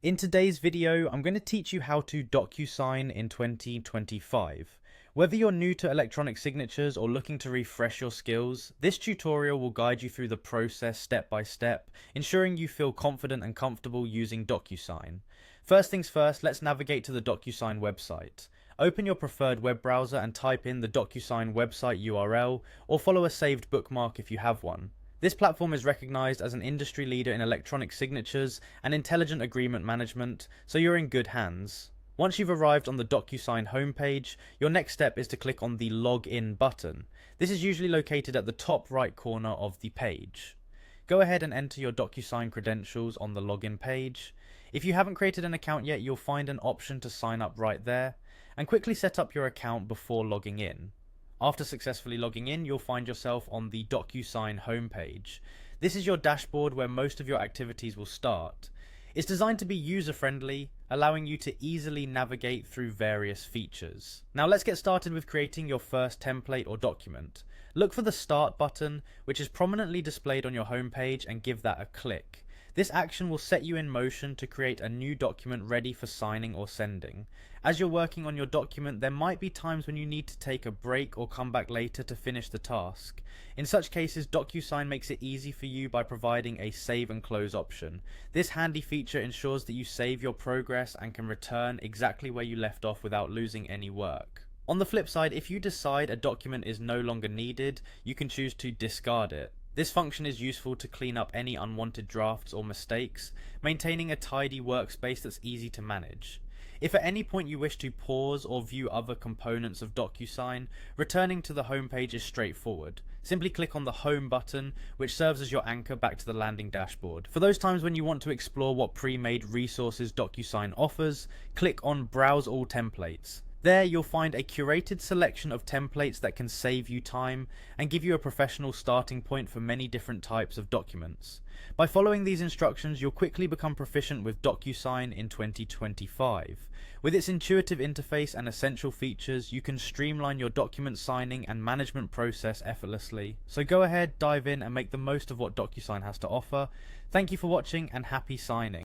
In today's video, I'm going to teach you how to Docusign in 2025. Whether you're new to electronic signatures or looking to refresh your skills, this tutorial will guide you through the process step by step, ensuring you feel confident and comfortable using Docusign. First things first, let's navigate to the Docusign website. Open your preferred web browser and type in the Docusign website URL, or follow a saved bookmark if you have one. This platform is recognized as an industry leader in electronic signatures and intelligent agreement management, so you're in good hands. Once you've arrived on the Docusign homepage, your next step is to click on the Login button. This is usually located at the top right corner of the page. Go ahead and enter your Docusign credentials on the login page. If you haven't created an account yet, you'll find an option to sign up right there, and quickly set up your account before logging in. After successfully logging in, you'll find yourself on the Docusign homepage. This is your dashboard where most of your activities will start. It's designed to be user-friendly, allowing you to easily navigate through various features. Now let's get started with creating your first template or document. Look for the Start button, which is prominently displayed on your homepage, and give that a click. This action will set you in motion to create a new document ready for signing or sending. As you're working on your document, there might be times when you need to take a break or come back later to finish the task. In such cases, Docusign makes it easy for you by providing a save and close option. This handy feature ensures that you save your progress and can return exactly where you left off without losing any work. On the flip side, if you decide a document is no longer needed, you can choose to discard it. This function is useful to clean up any unwanted drafts or mistakes, maintaining a tidy workspace that's easy to manage. If at any point you wish to pause or view other components of Docusign, returning to the homepage is straightforward. Simply click on the Home button, which serves as your anchor back to the landing dashboard. For those times when you want to explore what pre-made resources Docusign offers, click on Browse All Templates. There you'll find a curated selection of templates that can save you time and give you a professional starting point for many different types of documents. By following these instructions, you'll quickly become proficient with Docusign in 2025. With its intuitive interface and essential features, you can streamline your document signing and management process effortlessly. So go ahead, dive in and make the most of what Docusign has to offer. Thank you for watching and happy signing.